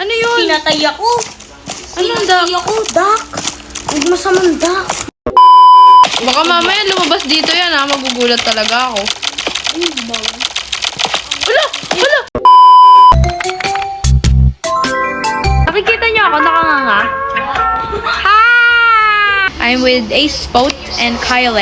Ano yun? Pinatay ako. Anong duck? Pinatay ako, duck. Huwag masamang duck. Baka mamaya lumabas dito yan ha. Magugulat talaga ako. Ay, bawal. Wala! Wala! Nakikita niyo ako nakanganga? Hi! I'm with Ace Spot and Kyle.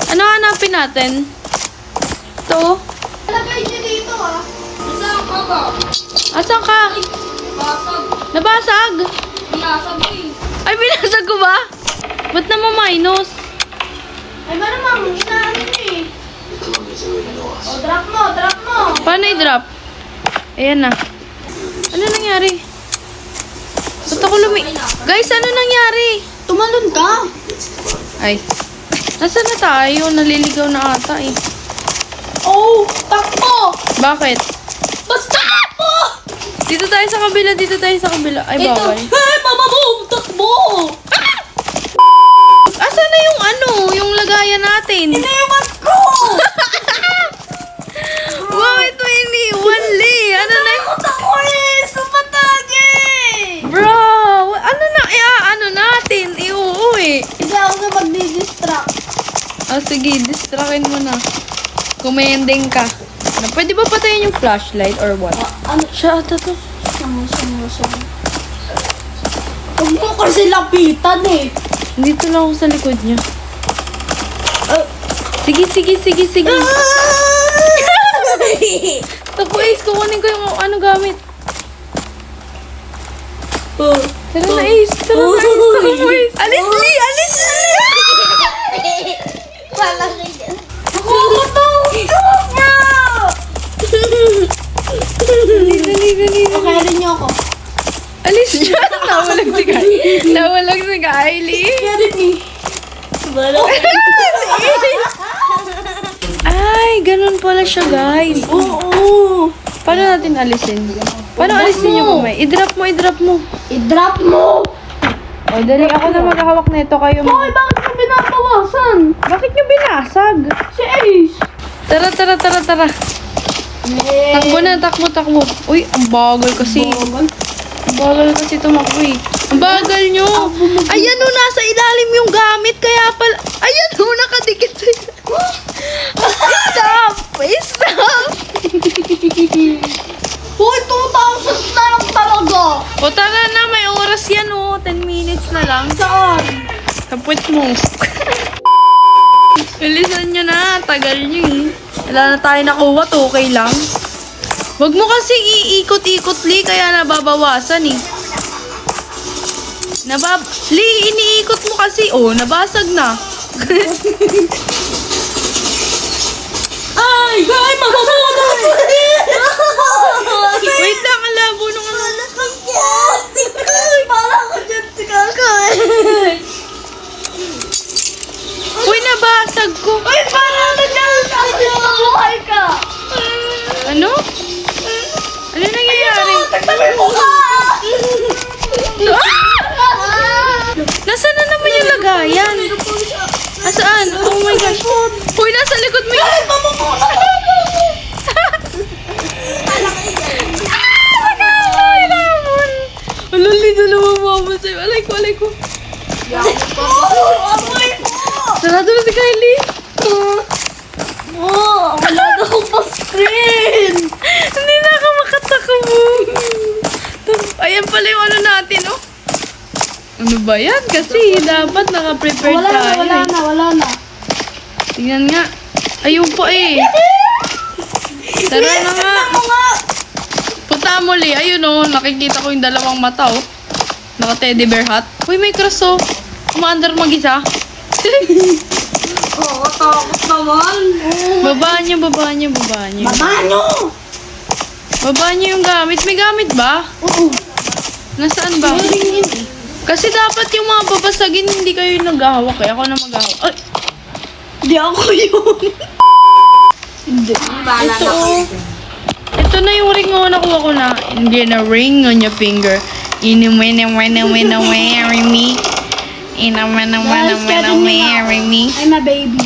Ano hanapin natin? Ito. Lagay niyo dito Isang ka. Asan ka? Basag. Nabasag! Binasag eh. Ay, binasag ko ba? Ba't naman minus? Ay, ba naman? Inaano niyo eh. O, drop mo, drop mo. Paano i-drop? Ayan na. Ano nangyari? Ba't ako Guys, ano nangyari? Tumalon ka. Ay. Nasaan na tayo? Naliligaw na ata eh. Oh, takbo. Bakit? Basta takbo. Dito tayo sa kabila, dito tayo sa kabila. Ay, Ito. bawal. Hey, mama mo, takbo. Asan na yung ano? Yung lagayan natin? Iniwan ko. Bakit mo iniwan, Lee? Ano na? Takot ako eh. Sumatagi. Bro, ano na? Ano natin? Iuuwi. Hindi ako na magdi-distract. Sige, distractin mo na. Kumending ka. Ano, pwede ba patayin yung flashlight or what? Ano? Siya, ata to. Sama. Huwag mo kasi lapitan eh. Dito lang ako sa likod niya. Sige. Tapo, Ace. Kukunin ko yung ano gamit. Tara na, Ace. Tara na, Ace. Alis, Lee! Alis, Lee! Wala ka dyan. Nakakatawag ka, bro! Dali. Okay rin niyo ako. Alis dyan. Nawalag si Kylie. Kaya rin eh. Wala ka. Ay, ganun pala siya, guys. Oo. Paano natin alisin? Paano alisin yung kamay? I-drop mo. I-drop mo! O, dali. Ako na maghahawak na ito. Kayo Hoy, bakit mo binabawasan? Bakit nyo binasag? Si Ace! Tara. Takbo. Uy, ang bagal kasi. Ang bagal kasi tumakbo eh. Ang bagal nyo. Ayan o, nasa ilalim yung gamit. Kaya pala. Ayan o, nakadikit sa'yo. Stop! Hoy, 2,000 na lang talaga! O tara na, may oras yan o. 10 minutes na lang. Saan? Kapit mo. Bilisan nyo na. Tagal nyo eh. Wala na tayo nakuha. 2K lang. Huwag mo kasi iikot-ikot, Lee. Kaya nababawasan eh. Lee, iniikot mo kasi. Oh, nabasag na. Ay, mamamuna! Wait lang, ang labo nung ano. Parang ako dyan, tikakay. Uy, nabasag ko. Ay, parang naglalaki mabuhay ka. Ano? Ano nangyayari? Tagtabi mo ka! Nasaan na naman yung lagayan? Asaan? Oh my gosh. Uy, nasa likod mo yun. Ay, mamamuna! Alali, dalawa mama sa'yo. Alay ko. Amoy mo! Sarado na si Kylie. Wala na akong pa-screen! Hindi na ako makatakbo. Ayan pala yung ano natin, oh. Ano ba yan? Kasi dapat naka-prepare tayo. Wala na. Tingnan nga. Ayun po eh. Tara na nga. Punta mo, Lee. Ayun oh, nakikita ko yung dalawang mata oh. Naka-teddy bear hat. Uy, may cross oh. Umaandar mag-isa. Oo, takot naman. Babaan niyo. Baba nyo! Babaan niyo yung gamit. May gamit ba? Oo. Nasaan ba? Kasi dapat yung mga babasagin, hindi kayo yung naghahawak eh. Ako na maghahawak. Ay! Di ako yun. Hindi. Ito na yung ring mo nakuha ko na. Hindi na ring on your finger. Marry me. Marry me. I'm a baby.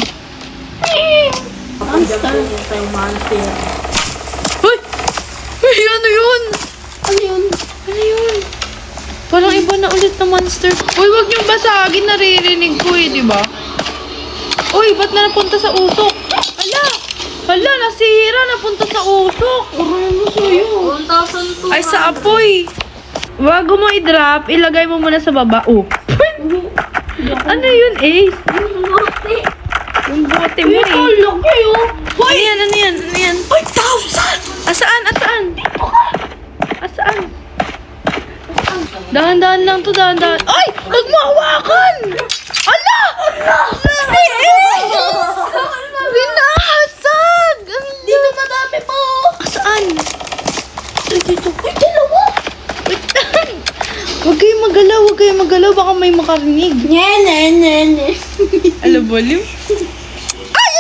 Uy! Uy, ano yun? Ano yun? Ano Parang iba na ulit na monster. Uy, wag niyong basagin. Naririnig ko eh, di ba? Uy, ba't na napunta sa usok? Hala, nasira. Napunta sa usok. Aray mo sa'yo. 1,200. Ay, sa apoy. Bago mo i-drop, ilagay mo muna sa baba. Oh. Ano yun, Ace? Yung bote mo eh. Laki oh. Ano yan? 5,000! Asaan? Asaan? Dahan-dahan lang to, dahan-dahan. Ay! Huwag mo hawakan! Ala! Si Ace! Binasag! Dito madami po. Asaan? Dito. Ay, dalawa. Wait lang. Huwag kayong magalaw. Baka may makarinig. Nene. Alabolim? Ay!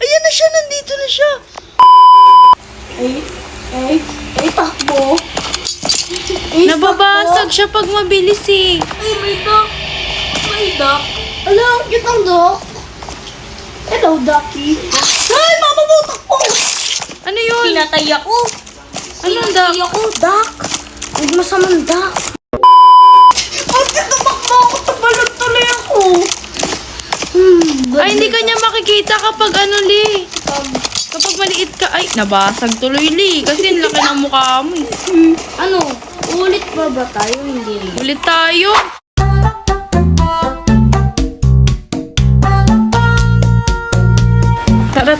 Ayan na siya! Nandito na siya! Ay, takbo. Nababasag siya pag mabilis eh. Ay, may duck. Ala, ang cute ang duck. Hello, ducky. Ay, mamamutak po. Ano yun? Pinatay ako. Anong duck? Pinatay ako, duck. Ang masamang duck. Ba't tumakbo ako? Tabalog tuloy ako. Ay, hindi ka niya makikita kapag ano, Li. Kapag maliit ka, ay, nabasag tuloy, Li. Kasi ang laki ng mukha mo eh. Ano? Ulit pa ba tayo? Hindi rin. Ulit tayo. Tara.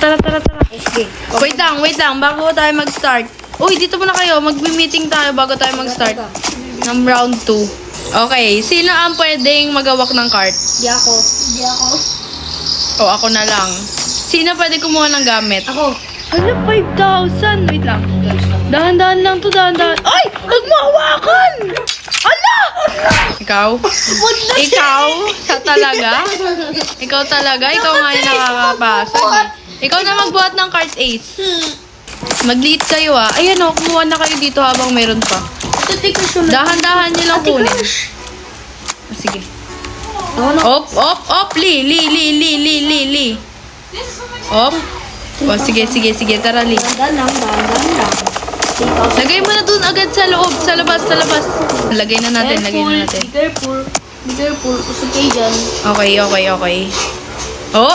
Okay. Wait lang, bago tayo mag-start. Uy, dito muna kayo. Mag-meeting tayo bago tayo mag-start ng round 2. Okay, sino ang pwedeng magawak ng cart? Di ako. O, ako na lang. Sino pwede kumuha ng gamit? Ako. Hala, 5,000. Wait lang. Dahan-dahan lang to, dahan-dahan. Ay! Huwag mo hawakan! Hala! Ikaw? Ikaw? Talaga? Ikaw talaga? Ikaw nga yung nakakapasag. Ikaw na magbuhat ng cart, Ace. Mag-lead kayo ah. Ayan o, kumuha na kayo dito habang meron pa. Dahan-dahan nyo lang kunin. Sige. Op, li. Op. O, sige. Tara, li. Dahan lang. Lagay mo na dun agad sa loob, sa labas. Lagay na natin. Be careful. Usog kayo dyan. Okay. Oh.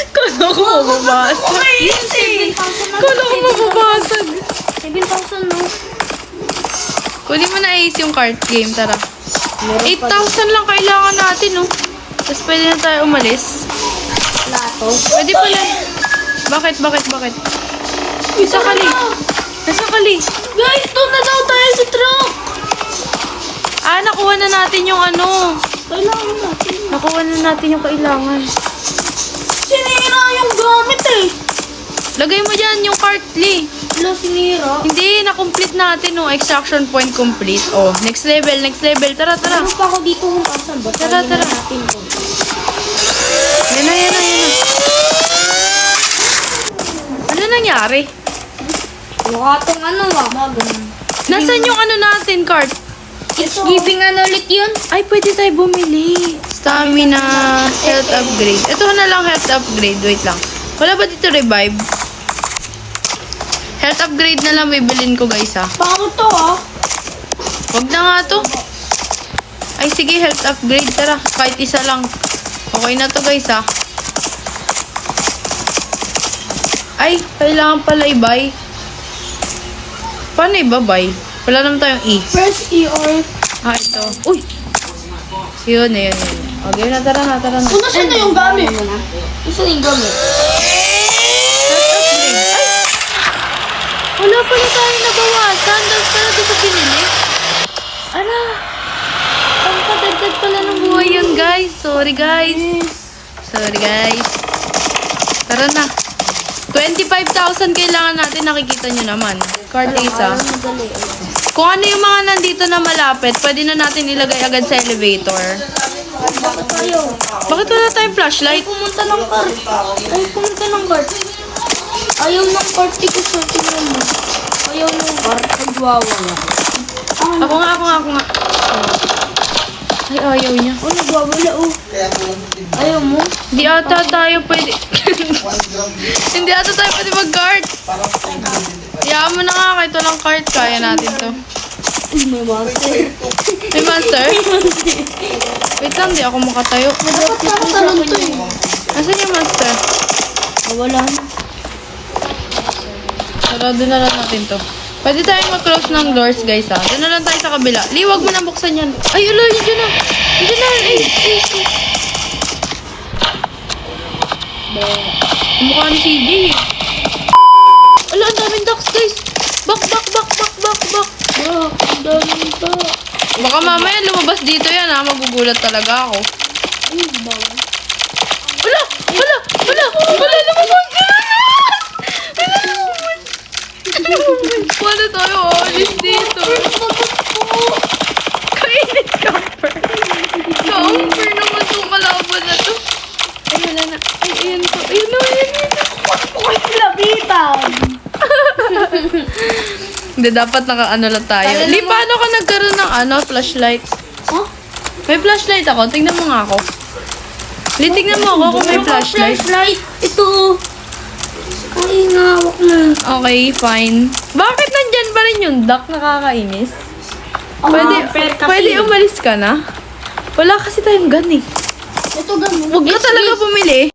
Kala ko mababasag. Kala ko mababasag. 7,000 no? Kunin mo na Ace yung card game, tara. 8,000 lang kailangan natin, no? Tapos pwede na tayo umalis. Lato. Pwede pala. Bakit? Nasa kali. Guys, doon na daw tayo sa truck. Ah, nakuha na natin yung ano. Kailangan natin. Nakuha na natin yung kailangan. Sinira yung gamit eh. Lagay mo dyan yung cart, Lee. Wala sinira. Hindi, na-complete natin, no? Extraction point complete. Oh, next level. Tara. Ano pa ako dito kung asan ba? Tara. Natin to. Yan na. Ano nangyari? Mukha tong ano Nasaan yung ano natin, cart? It's giving ano ulit yun? Ay, pwede tayo bumili. Stamina, health upgrade. Ito na lang health upgrade. Wait lang. Wala ba dito revive? Health upgrade na lang bibilin ko, guys, ha. Bakit to Wag na nga to. Ay, sige, health upgrade. Tara, kahit isa lang. Okay na to, guys, ha. Ay, kailangan pala i-buy. Paano i-buy? Wala naman tayong E. Press E or... Ah, ito. Uy! Yun. Okay na, tara na. Kung nasan na yung gamit? Nasan yung gamit? Health upgrade. Ay! Wala pala tayo nabawasan. Dahil pala dito pinili. Ala! Ang padagdag pala ng buhay yun, guys. Sorry, guys. Tara na. 25,000 kailangan natin. Nakikita nyo naman. Card isa. Kung ano yung mga nandito na malapit, pwede na natin ilagay agad sa elevator. Bakit tayo? Bakit wala tayong flashlight? Pumunta ng cart. Ayaw ng cart. Tingnan mo. Ayaw ng cart. Nagwawala. Ako nga. Ay, ayaw niya. Nagwawala Ayaw mo? Hindi ata tayo pwede. Hindi ata tayo pwede mag-guard. Hayaan mo na nga, kahit walang cart, kaya natin to. Uy, may monster. May monster? Wait lang, di ako makatayo. Dapat nakatalon to eh. Asan yung monster? Wala na. Sarado na lang natin to. Pwede tayong mag-close ng doors, guys, ha? Doon na lang tayo sa kabila. Liwag mo na buksan yan. Ay, ulo, yun dyan na. Yun dyan na. Ace. Mukha ni CJ. Ala, ang daming ducks, guys. Bak. Ang daming to. Baka mamaya lumabas dito yan, ha? Magugulat talaga ako. Ay, bawal. Wala! Lumabas ka na! Wala tayo, alis dito. Kainit ka, Per. Ka-umper naman itong kalaban na to. Ay, wala na. Ay, ayan to. Ayun na. Uy, lapitan. Hindi, dapat naka-ano lang tayo. Li, paano ka nagkaroon ng flashlight? Huh? May flashlight ako. Tingnan mo nga ako. Li, tingnan mo ako kung may flashlight. Flashlight. Ito. Ay, ngawak na. Okay, fine. Bakit nandyan pa rin yung duck? Nakakainis. Pwede umalis ka na? Wala kasi tayong gun eh. Ito ganun. Huwag ka talaga bumili.